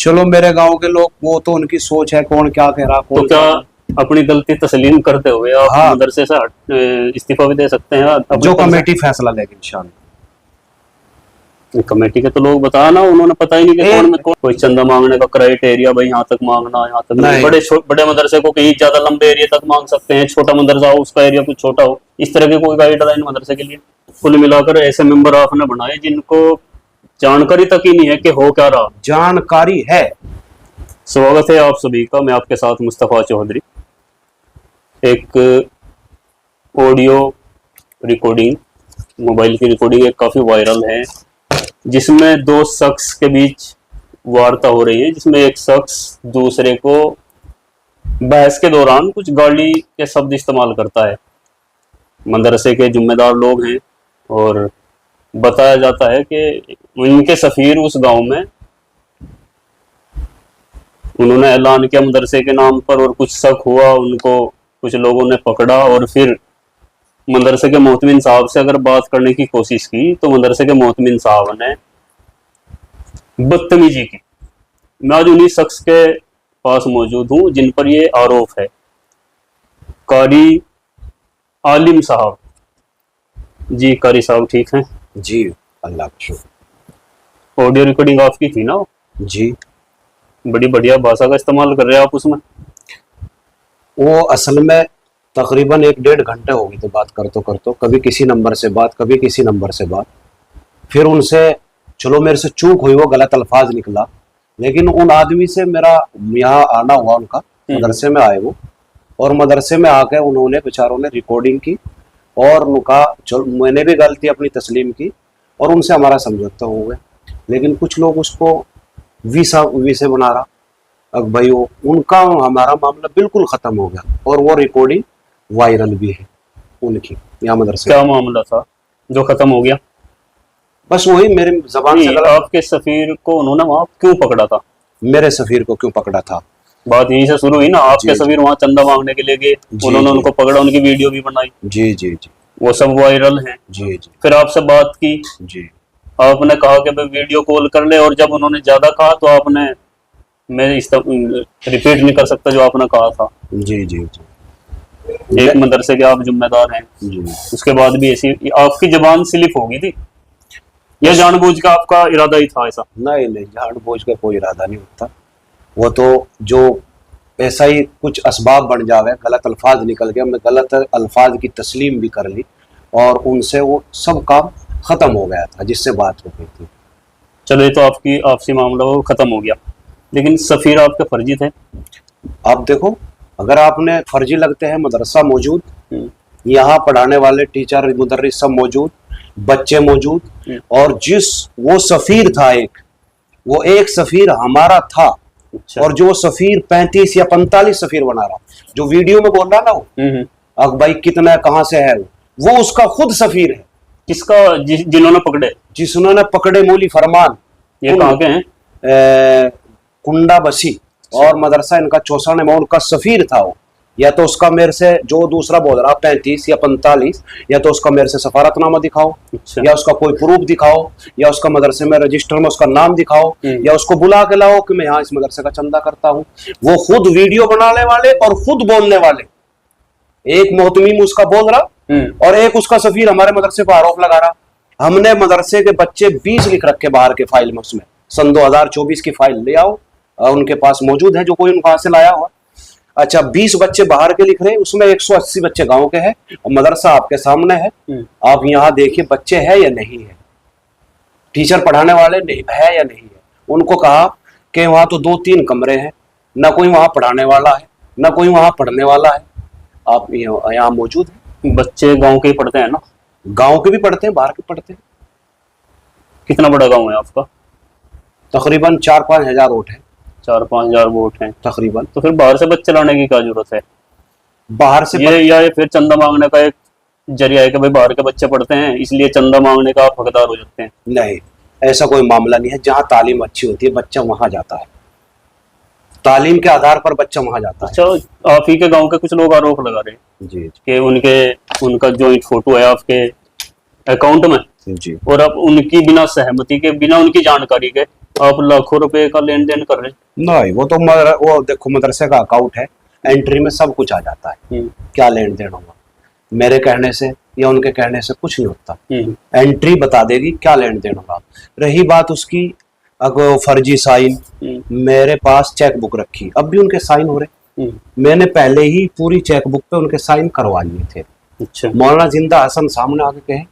चलो मेरे गांव के लोग, वो तो उनकी सोच है, कौन क्या कह रहा, तो कौन क्या अपनी गलती तस्लीम करते हुए आप हाँ। मदरसे से इस्तीफा भी दे सकते हैं अपनी जो पद से? कमेटी फैसला लेगी इंशाल्लाह। कमेटी के तो लोग बताया ना, उन्होंने पता ही नहीं कि कौन में कौन। कोई चंदा मांगने का क्राइटेरिया भाई यहाँ तक मांगना, यहाँ तक नहीं। बड़े मदरसे को कहीं ज्यादा लंबे एरिया तक मांग सकते हैं, छोटा मदरसा हो उसका एरिया कुछ छोटा हो, इस तरह की कोई गाइडलाइन मदरसे के लिए। कुल मिलाकर ऐसे मेंबर आपने बनाए जिनको जानकारी तक ही नहीं है कि हो क्या रहा। जानकारी है। स्वागत है आप सभी का, मैं आपके साथ मुस्तफा चौधरी। एक ऑडियो रिकॉर्डिंग, मोबाइल की रिकॉर्डिंग एक काफी वायरल है, जिसमें दो शख्स के बीच वार्ता हो रही है, जिसमें एक शख्स दूसरे को बहस के दौरान कुछ गाली के शब्द इस्तेमाल करता है। मदरसे के जिम्मेदार लोग हैं और बताया जाता है कि उनके सफीर उस गांव में, उन्होंने ऐलान किया मदरसे के नाम पर और कुछ शक हुआ, उनको कुछ लोगों ने पकड़ा और फिर मदरसे के मोहतमिन साहब से अगर बात करने की कोशिश की तो मदरसे के मोहतमिन साहब ने बदतमीजी की। मैं आज उन्हीं शख्स के पास मौजूद हूं जिन पर ये आरोप है, कारी आलिम साहब। जी कारी साहब ठीक हैं? जी अल्लाह का शुक्र। ऑडियो रिकॉर्डिंग आपकी थी ना? जी। बड़ी बढ़िया भाषा का इस्तेमाल कर रहे हैं आप उसमें। वो असल में तकरीबन 1-1.5 घंटे हो गई थी बात करते, कभी किसी नंबर से बात, कभी किसी नंबर से बात। फिर उनसे चलो मेरे से चूक हुई, वो गलत अल्फाज निकला, लेकिन उन आदमी से मेरा यहाँ आना हुआ, उनका मदरसे में आए वो, और मदरसे में आके उन्होंने बेचारों ने रिकॉर्डिंग की और उनका चलो मैंने भी गलती अपनी तस्लीम की और उनसे हमारा समझौता हो गया। लेकिन कुछ लोग उसको वी से बना रहा। अब भाई वो उनका हमारा मामला बिल्कुल खत्म हो गया और वो रिकॉर्डिंग वायरल भी है उनकी यहाँ मदरसे। क्या मामला था जो खत्म हो गया? बस वही मेरे जबान से गलत। आपके सफीर को उन्होंने वहां क्यों पकड़ा था? मेरे सफीर को क्यों पकड़ा था? बात यहीं से शुरू हुई ना। आपके सफीर वहां चंदा मांगने के लिए गए, उन्होंने उनको पकड़ा, उनकी वीडियो भी बनाई। जी जी जी। वो सब वायरल है। जी जी। फिर आपसे बात की, जी। आपने कहा कि भाई वीडियो कॉल कर ले, और जब उन्होंने ज्यादा कहा तो आपने, मैं रिपीट नहीं कर सकता जो आपने कहा था। जी जी जी। एक मदरसे के आप जिम्मेदार हैं, उसके बाद भी ऐसी आपकी जबान स्लिप होगी थी या जानबूझ का आपका इरादा ही था ऐसा? नहीं नहीं, जानबूझ का कोई इरादा नहीं होता। वो तो जो ऐसा ही कुछ असबाब बन जावे, गलत अल्फाज निकल गया, मैं गलत अल्फाज की तस्लीम भी कर ली और उनसे वो सब काम खत्म हो गया था जिससे बात हो गई थी। चलो ये तो आपकी आपसी मामला वो खत्म हो गया, लेकिन सफीर आपके फर्जी थे। आप देखो, अगर आपने फर्जी लगते हैं, मदरसा मौजूद, यहाँ पढ़ाने वाले टीचर मुदर्रिस सब मौजूद, बच्चे मौजूद, और जिस वो सफीर था वो एक सफीर हमारा था। अच्छा। और जो सफीर 35 या 45 सफीर बना रहा, जो वीडियो में बोल रहा ना वो, अब भाई कितना कहाँ से है वो उसका खुद सफीर है। किसका? जिन्होंने पकड़े? जिन्होंने पकड़े मूली फरमान। ये कहाँ के हैं? कुंडा बसी और मदरसा इनका चौसाने में, उनका सफीर था वो। या तो उसका मेरे से जो दूसरा बोल रहा 35 या 45, या तो उसका मेरे से सफारतनामा दिखाओ। अच्छा। या उसका कोई प्रूफ दिखाओ, या उसका मदरसे में रजिस्टर में उसका नाम दिखाओ, या उसको बुला के लाओ कि मैं यहाँ इस मदरसे का चंदा करता हूँ। वो खुद वीडियो बनाने वाले और खुद बोलने वाले, एक मोहतमीम उसका बोल रहा और एक उसका सफीर हमारे मदरसे पर आरोप लगा रहा। हमने मदरसे के बच्चे 20 लिख रखे बाहर के फाइल में, उसमें सन 2024 की फाइल ले आओ, उनके पास मौजूद है, जो कोई उनका से लाया हुआ। अच्छा, 20 बच्चे बाहर के लिख रहे हैं, उसमें 180 बच्चे गांव के हैं और मदरसा आपके सामने है। आप यहाँ देखिए बच्चे हैं या नहीं है, टीचर पढ़ाने वाले नहीं है या नहीं है। उनको कहा कि वहां तो 2-3 कमरे हैं, ना कोई वहां पढ़ाने वाला है ना कोई वहां पढ़ने वाला है। आप यहाँ मौजूद है। बच्चे गांव के ही पढ़ते हैं ना? गांव के भी पढ़ते हैं, बाहर के पढ़ते हैं। कितना बड़ा गांव है आपका? तकरीबन 4-5 हजार वोट है। 4-5 हजार वोट हैं तकरीबन। तो फिर बाहर से बच्चे लाने की क्या जरूरत है? बाहर से या फिर चंदा मांगने का एक जरिया है कि भाई बाहर के बच्चे पढ़ते हैं इसलिए चंदा मांगने का आप हकदार हो जाते हैं? नहीं, ऐसा कोई मामला नहीं है। जहाँ तालीम अच्छी होती है बच्चा वहां जाता है, तालीम के आधार पर बच्चा वहां जाता है। अच्छा, आप ही के गांव के कुछ लोग आरोप लगा रहे हैं जी कि उनका जॉइंट फोटो है आपके अकाउंट में जी, और अब उनकी बिना सहमति के, बिना उनकी जानकारी के आप लाखों रुपए का लेन देन कर रहे हैं। नहीं, वो देखो मदरसे का अकाउंट है, एंट्री में सब कुछ आ जाता है। क्या लेन देन होगा मेरे कहने से या उनके कहने से? कुछ नहीं होता। एंट्री बता देगी क्या लेन देन होगा। रही बात उसकी अगर फर्जी साइन, मेरे पास चेक बुक रखी, अब भी उनके साइन हो रहे। मैंने पहले ही पूरी चेक बुक पे उनके साइन करवा लिए थे। अच्छा। मौलाना जिंदा हसन सामने आके कहे,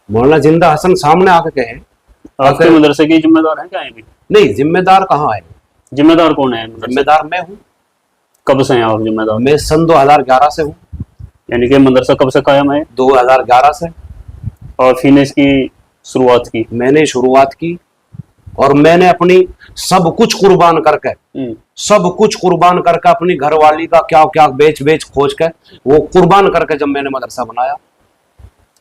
मौलाना जिंदा हसन सामने आके कहे। आपके मदरसे के जिम्मेदार हैं क्या ये भी? नहीं, जिम्मेदार कहाँ है? जिम्मेदार कौन है? जिम्मेदार मैं हूँ। कब से हैं आप जिम्मेदार? मैं सन 2011 से हूँ। यानी कि मदरसा कब से कायम है? 2011 से। और फिर ने इसकी शुरुआत की? मैंने शुरुआत की और मैंने अपनी सब कुछ कुर्बान करके, सब कुछ कुर्बान करके, अपनी घरवाली का क्या क्या बेच बेच खोज के वो कुर्बान करके जब मैंने मदरसा बनाया।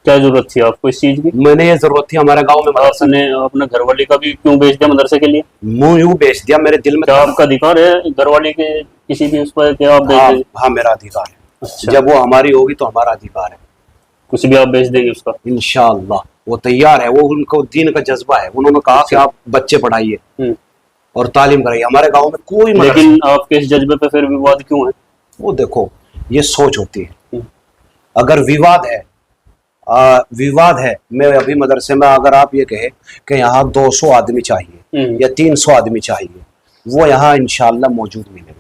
क्या जरूरत थी आपको इस चीज की? मैंने ये जरूरत थी हमारे गांव में मदरसा। आपने अपने घरवाली का भी क्यों बेच दिया मदरसे के लिए? मुंह यूं बेच दिया, मेरे दिल में क्या आपका अधिकार है घरवाली के किसी भी उस पर क्या आप बेच देंगे? हाँ, मेरा अधिकार है। अच्छा। जब वो हमारी होगी तो हमारा अधिकार है। कुछ भी आप बेच देंगे उसका? इंशाअल्लाह वो तैयार है। वो उनको दीन का जज्बा है। उन्होंने कहा कि आप बच्चे पढ़ाइए और तालीम कराइए। हमारे गांव में कोई लेकिन आपके इस जज्बे पे फिर विवाद क्यों है? वो देखो, ये सोच होती है। अगर विवाद है, विवाद है, मैं अभी मदरसे में अगर आप ये कहे कि यहाँ 200 आदमी चाहिए या 300 आदमी चाहिए, वो यहाँ इंशाअल्लाह मौजूद मिलेंगे।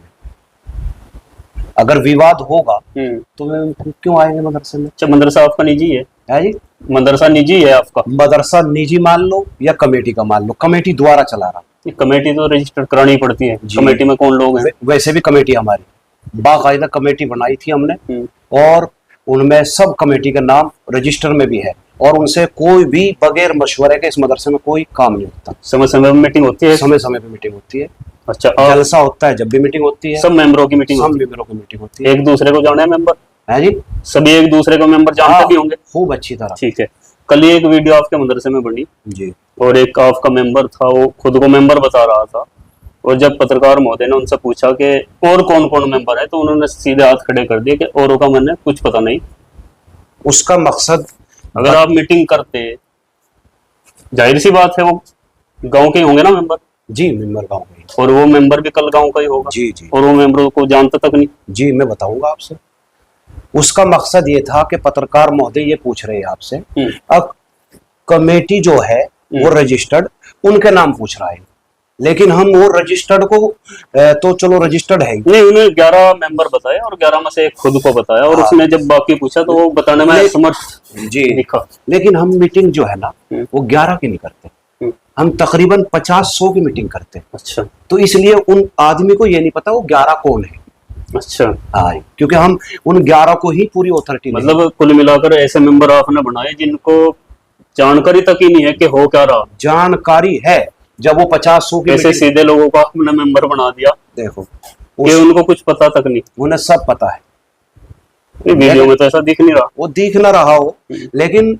अगर विवाद होगा तो वे क्यों आएंगे मदरसे में? अच्छा, मदरसा आपका निजी है जी? मदरसा निजी है आपका? मदरसा निजी मान लो या कमेटी का मान लो, कमेटी द्वारा चला रहा। कमेटी तो रजिस्टर करानी पड़ती है। कमेटी में कौन लोग हैं? वैसे भी कमेटी हमारी बाकायदा कमेटी बनाई थी हमने और उनमें सब कमेटी का नाम रजिस्टर में भी है और उनसे कोई भी बगैर मशवरे के इस मदरसे में कोई काम नहीं होता। समय समय में मीटिंग होती है? समय समय पे मीटिंग होती है। अच्छा। जलसा होता है जब भी मीटिंग होती है। सब मेंबरों की मीटिंग? सब मेंबरों की मीटिंग होती है। एक दूसरे को जाने मेंबर है जी? सभी एक दूसरे को मेंबर जानते भी होंगे खूब अच्छी तरह। ठीक है। कल ही एक वीडियो आपके मदरसे में बनी जी, और एक आपका मेंबर था, वो खुद को मेंबर बता रहा था और जब पत्रकार महोदय ने उनसे पूछा कि और कौन कौन मेंबर है तो उन्होंने सीधे हाथ खड़े कर दिए कि औरों का मैंने कुछ पता नहीं। उसका मकसद, अगर आप मीटिंग करते, जाहिर सी बात है वो गांव के होंगे ना मेंबर? जी, मेंबर गांव में, और वो मेंबर भी कल गांव का ही होगा। जी जी। और वो मेंबरों को जानता तक नहीं? जी, मैं बताऊंगा आपसे। उसका मकसद ये था कि पत्रकार महोदय ये पूछ रहे हैं आपसे, अब कमेटी जो है वो रजिस्टर्ड उनके नाम पूछ रहा है, लेकिन हम वो रजिस्टर्ड को तो चलो रजिस्टर्ड है नहीं, उन्हें 11 मेंबर बताया और 11 में से एक खुद को बताया और उसने जब बाकी पूछा तो वो बताने में समर्थ जी दिखा। लेकिन हम मीटिंग जो है ना वो 11 की नहीं करते, हम तकरीबन 50-100 की मीटिंग करते हैं। अच्छा। तो इसलिए उन आदमी को ये नहीं पता वो 11 कौन है। अच्छा। हाँ, क्योंकि हम उन 11 को ही पूरी अथॉरिटी, मतलब कुल मिलाकर ऐसे मेंबर आपने बनाए जिनको जानकारी तक ही नहीं है कि हो क्या रहा। जानकारी है, जब वो 50-100 की ऐसे सीधे लोगों को आपने मेंबर बना दिया, देखो कि उनको कुछ पता तक नहीं। उन्हें सब पता है। वीडियो में तो ऐसा दिख नहीं रहा। वो दिख ना रहा हो, लेकिन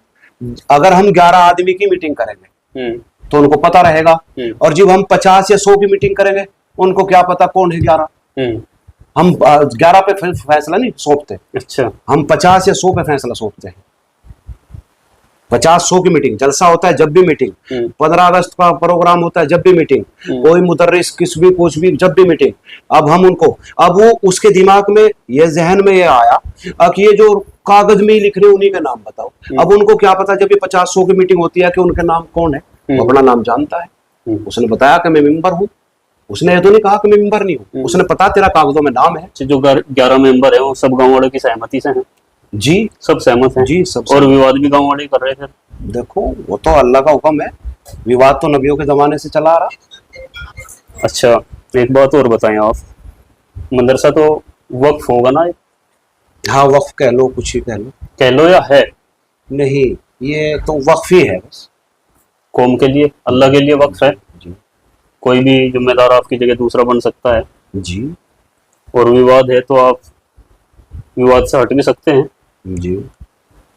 अगर हम 11 आदमी की मीटिंग करेंगे तो उनको पता रहेगा, और जब हम 50 या 100 की मीटिंग करेंगे उनको क्या पता कौन है 11। हम 11 पे फैसला नहीं सौंपते। अच्छा। हम 50 या 100 पे फैसला सौंपते हैं। 50-100 की मीटिंग, जलसा होता है जब भी मीटिंग, 15 अगस्त का प्रोग्राम होता है जब भी मीटिंग, कोई मुदर्रिस किस भी कुछ भी जब भी मीटिंग, अब हम उनको, अब वो उसके दिमाग में ये जहन में ये आया कि ये जो कागज में लिख रहे उन्हीं का नाम बताओ। अब उनको क्या पता जब भी 50-100 की मीटिंग होती है कि उनका नाम कौन है। वो अपना नाम जानता है, उसने बताया कि मैं मेंबर हूँ, उसने ये तो नहीं कहा कि मैं मेंबर नहीं हूँ, उसने पता तेरा कागजों में नाम है। जो 11 मेंबर है वो सब गाँव वालों की सहमति से है? जी, सब सहमत हैं जी, सब। और विवाद भी गाँव वाले कर रहे थे? देखो वो तो अल्लाह का हुक्म है, विवाद तो नबियों के जमाने से चला आ रहा। अच्छा, एक बात और बताएं आप, मदरसा तो वक्फ होगा ना? हाँ, वक्फ कह लो, कुछ ही कह लो या है? नहीं, ये तो वक्फ ही है बस। कौम के लिए, अल्लाह के लिए वक्फ है जी। कोई भी जिम्मेदार आपकी जगह दूसरा बन सकता है जी। और विवाद है तो आप विवाद से हट भी सकते हैं जी।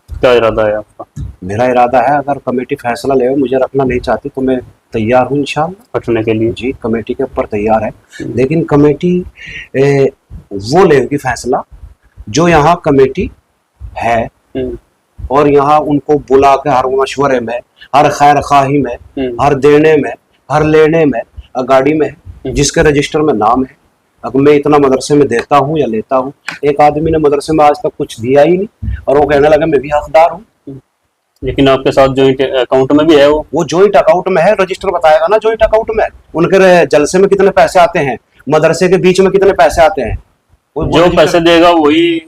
क्या इरादा है आपका? मेरा इरादा है, अगर कमेटी फैसला ले मुझे रखना नहीं चाहती तो मैं तैयार हूँ इंशाअल्लाह हटने के लिए। जी, कमेटी के ऊपर तैयार है, लेकिन कमेटी वो लेगी फैसला जो यहाँ कमेटी है और यहाँ उनको बुला के हर मशवरे में, हर खैर खाही में, हर देने में, हर लेने में, गाड़ी में जिसके रजिस्टर में नाम है। अगर मैं इतना मदरसे में देता हूँ या लेता हूँ, एक आदमी ने मदरसे में आज तक कुछ दिया ही नहीं और वो कहने लगा मैं भी हकदार हूँ। लेकिन आपके साथ जॉइंट अकाउंट में भी है वो जॉइंट अकाउंट में है, रजिस्टर बताएगा ना जॉइंट अकाउंट में। उनके जलसे में कितने पैसे आते हैं, मदरसे के बीच में कितने पैसे आते हैं, जो पैसे देगा वही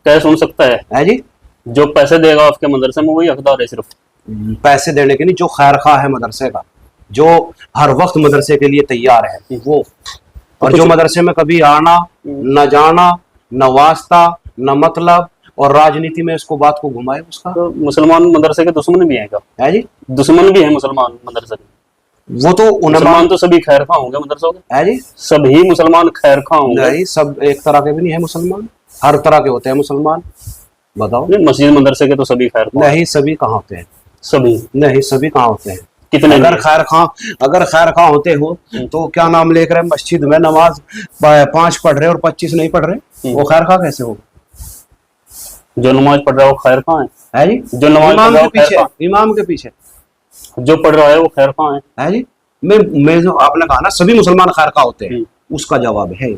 कैश सुन सकता है जी। जो पैसे देगा आपके मदरसे में वही हकदार है सिर्फ पैसे देने के नहीं, जो खैर खा है मदरसे का, जो हर वक्त मदरसे के लिए तैयार है वो। और जो मदरसे में कभी आना न जाना, न वास्ता, न मतलब, और राजनीति में इसको बात को घुमाए उसका। तो मुसलमान मदरसे के दुश्मन भी हैं क्या? है जी, दुश्मन भी है मुसलमान मदरसे के। वो तो मुसलमान तो सभी खैर खा होंगे मदरसों के। है जी, सभी मुसलमान खैर खा होंगे? नहीं, सब एक तरह के भी नहीं है मुसलमान, हर तरह के होते हैं मुसलमान। बताओ। नहीं, मस्जिद मदरसे के तो सभी खैर खा। नहीं, सभी कहाँ होते हैं? सभी नहीं, सभी कहाँ होते हैं? कितने? अगर खैर खा होते हो तो क्या नाम लेकर मस्जिद में नमाज 5 पढ़ रहे और 25 नहीं पढ़ रहे, वो खैर खा कैसे हो? जो नमाज पढ़ रहा है वो खैर खा है जी, जो नमाज इमाम के पीछे, इमाम के पीछे जो पढ़ रहा है वो खैर खा है जी। मैं जो आपने कहा ना सभी मुसलमान खैर खा होते हैं, उसका जवाब है।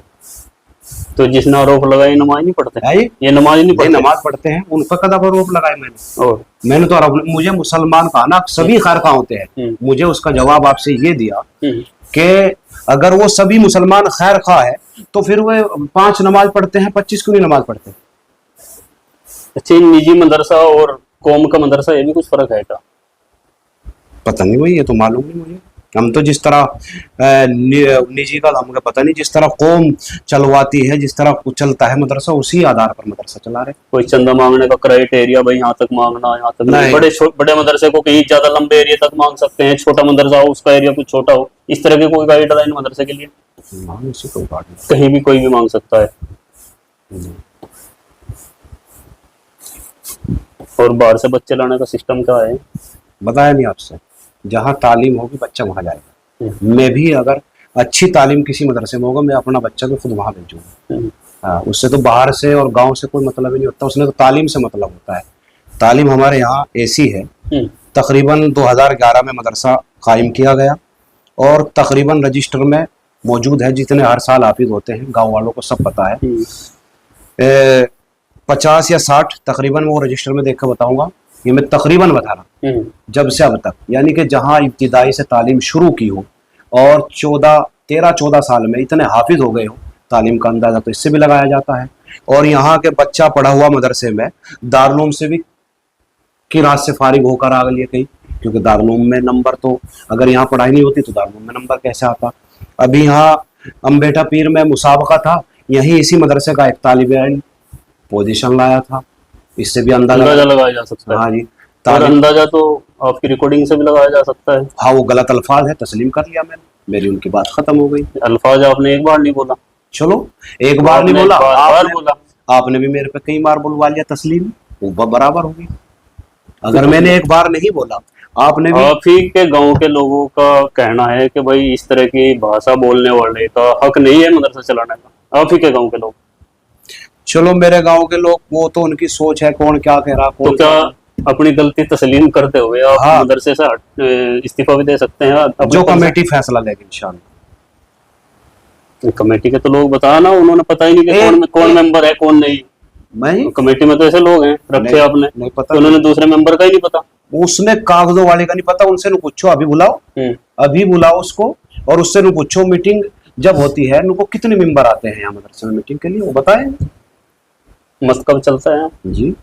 तो जिसने आरोप लगाया नमाज नहीं पढ़ते है जी, ये नमाज नहीं पढ़ते, नमाज पढ़ते हैं, उन पर कदम आरोप लगाए मैंने। और मैंने तो आरोप, मुझे मुसलमान कहा ना सभी खैर खा होते हैं, मुझे उसका जवाब आपसे ये दिया कि अगर वो सभी मुसलमान खैर खा है तो फिर वो 5 नमाज पढ़ते हैं, 25 क्यों नहीं नमाज पढ़ते? अच्छा, निजी मदरसा और कौम का मदरसा ये भी कुछ फर्क है क्या? पता नहीं भाई, ये तो मालूम नहीं मुझे। हम तो जिस तरह निजी का हमको पता नहीं, जिस तरह कौम चलवाती है, जिस तरह चलता है मदरसा, उसी आधार पर मदरसा चला रहे। कोई चंदा मांगने का क्राइटेरिया भाई यहाँ तक मांगना, यहाँ तक नहीं। बड़े मदरसे को कहीं ज्यादा लंबे एरिया तक मांग सकते हैं, छोटा मदरसा हो उसका एरिया कुछ छोटा हो, इस तरह की कोई गाइडलाइन मदरसे के लिए? कहीं भी कोई भी मांग सकता है। और बाहर से बच्चे लाने का सिस्टम क्या है? बताया नहीं आपसे, जहाँ तालीम होगी बच्चा वहां जाएगा। मैं भी अगर अच्छी तालीम किसी मदरसे में होगा, मैं अपना बच्चा को खुद वहां भेजूंगा। उससे तो बाहर से और गांव से कोई मतलब ही नहीं होता, उसने तो तालीम से मतलब होता है। तालीम हमारे यहाँ ऐसी है, तकरीबन 2011 में मदरसा कायम किया गया और तकरीबन रजिस्टर में मौजूद है, जितने हर साल हाफिज होते हैं गाँव वालों को सब पता है, 50 या 60 तकरीबन, वो रजिस्टर में देख कर बताऊंगा, ये मैं तकरीबन बता रहा हूँ, जब से अब तक, यानी कि जहाँ इब्तिदाई से तालीम शुरू की हो और 13-14 साल में इतने हाफिज हो गए हो, तालीम का अंदाजा तो इससे भी लगाया जाता है। और यहाँ के बच्चा पढ़ा हुआ मदरसे में दारुल से भी किरात से फारिग होकर आ गई कहीं, क्योंकि दारुल में नंबर तो, अगर यहाँ पढ़ाई नहीं होती तो दारुल में नंबर कैसे आता? अभी यहाँ अम्बेटा पीर में मुसाबका था, यही इसी मदरसे का एक तालिब इल्म पोजीशन लाया था, इससे भी अंदाजा लगाया जा सकता है। हाँ जी, और अंदाजा तो आपकी रिकॉर्डिंग से भी लगाया जा सकता है। हाँ, वो गलत अल्फाज है, तस्लीम कर लिया मैंने, मेरी उनकी बात खत्म हो गई। अल्फाज आपने एक बार नहीं बोला, चलो एक बार नहीं बोला, बार बोला, आपने भी मेरे पे कई बार बुलवा लिया, तस्लीम वो बराबर होगी। अगर मैंने एक बार नहीं बोला, आपने भी। आप ही के गांव के लोगों का कहना है कि भाई इस तरह की भाषा बोलने वाले का हक नहीं है मदरसा चलाने का, आप ही के गांव के लोग। चलो मेरे गांव के लोग, वो तो उनकी सोच है, कौन क्या कह रहा, तो क्या अपनी गलती तस्लीम करते हुए आप हाँ, मदरसे से इस्तीफा भी दे सकते हैं? जो कमेटी फैसला लेगी इंशाल्लाह। कमेटी के तो लोग बताया ना, उन्होंने पता ही नहीं कि कौन मेंबर है कौन नहीं। मैं कमेटी में तो ऐसे लोग हैं रखे आपने, नहीं पता, तो उन्होंने दूसरे मेंबर का ही नहीं पता। उसने कागजों वाले का नहीं पता, उनसे नु पूछो, अभी बुलाओ, अभी बुलाओ उसको और उससे नु पूछो मीटिंग जब होती है उनको कितने मेंबर आते हैं यहाँ मदरसे में मीटिंग के लिए, वो बताएं। मस्त कब चलता है जी?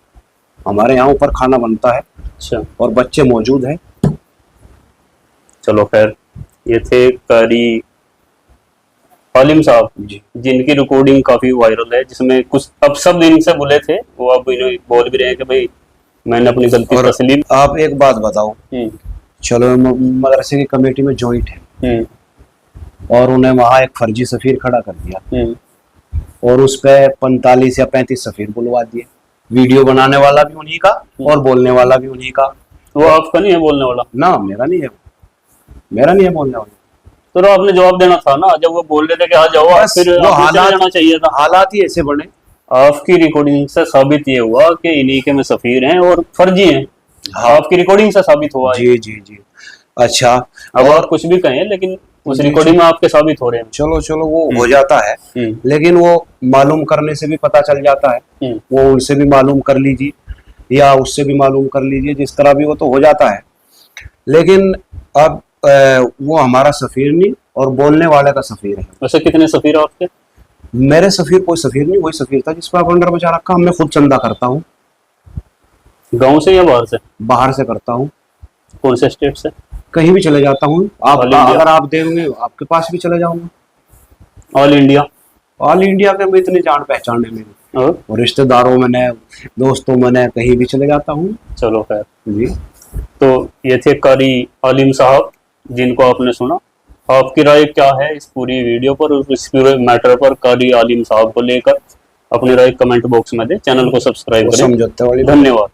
हमारे यहाँ ऊपर खाना बनता है। अच्छा, और बच्चे मौजूद हैं। चलो खैर, ये थे कारी आलिम साहब जी, जिनकी रिकॉर्डिंग काफी वायरल है, जिसमें कुछ अब सब इनसे बोले थे, वो अब इन्हें बोल भी रहे हैं कि भाई मैंने अपनी गलती तस्लीम। आप एक बात बताओ, चलो मदरसे की कमेटी में जॉइंट है और उन्हें वहां एक फर्जी सफीर खड़ा कर दिया और उस पे 45 या 35 सफीर बुलवा दिए, वीडियो बनाने वाला भी उन्हीं का और बोलने वाला भी उन्हीं का। वो आपका नहीं है बोलने वाला? ना, मेरा नहीं है, मेरा नहीं है बोलने वाला। तो आपने जवाब देना था ना, जब वो बोल रहे थे कि आ जाओ, फिर वो हालात जाना चाहिए था। हालात ही ऐसे बने आपकी रिकॉर्डिंग से साबित ये हुआ कि इन्हीं के में सफीर हैं और फर्जी हैं। हाँ। आपकी रिकॉर्डिंग से साबित हुआ है। जी जी जी। अच्छा, अब और कुछ भी कहें लेकिन उस रिकॉर्डिंग में आपके साबित हो रहे हैं। चलो चलो वो हो जाता है, लेकिन वो मालूम करने से भी पता चल जाता है। वो उनसे भी मालूम कर लीजिए या उससे भी मालूम कर लीजिए, जिस तरह भी वो तो हो जाता है। लेकिन अब वो हमारा सफीर नहीं और बोलने वाले का सफीर है। वैसे कितने सफीर आपके? मेरे सफीर कोई सफीर नहीं, वही सफीर था जिस पर आप अंडर बचा रखा। मैं खुद चंदा करता हूँ। गांव से या बाहर से? बाहर से करता हूँ। कौन से स्टेट से? कहीं भी चले जाता हूँ। आप ऑल इंडिया? अगर आप देंगे आपके पास भी चले जाऊंगा। All India? ऑल इंडिया के में इतनी जान पहचान है मेरी, और रिश्तेदारों में ने, दोस्तों में ने, कहीं भी चले जाता हूँ। चलो खैर जी। तो ये थे कारी आलिम साहब जिनको आपने सुना। आपकी राय क्या है इस पूरी वीडियो पर और इस पूरे मैटर पर कारी आलिम साहब को लेकर? अपनी राय कमेंट बॉक्स में दे, चैनल को सब्सक्राइब करें। समझौते वाली धन्यवाद।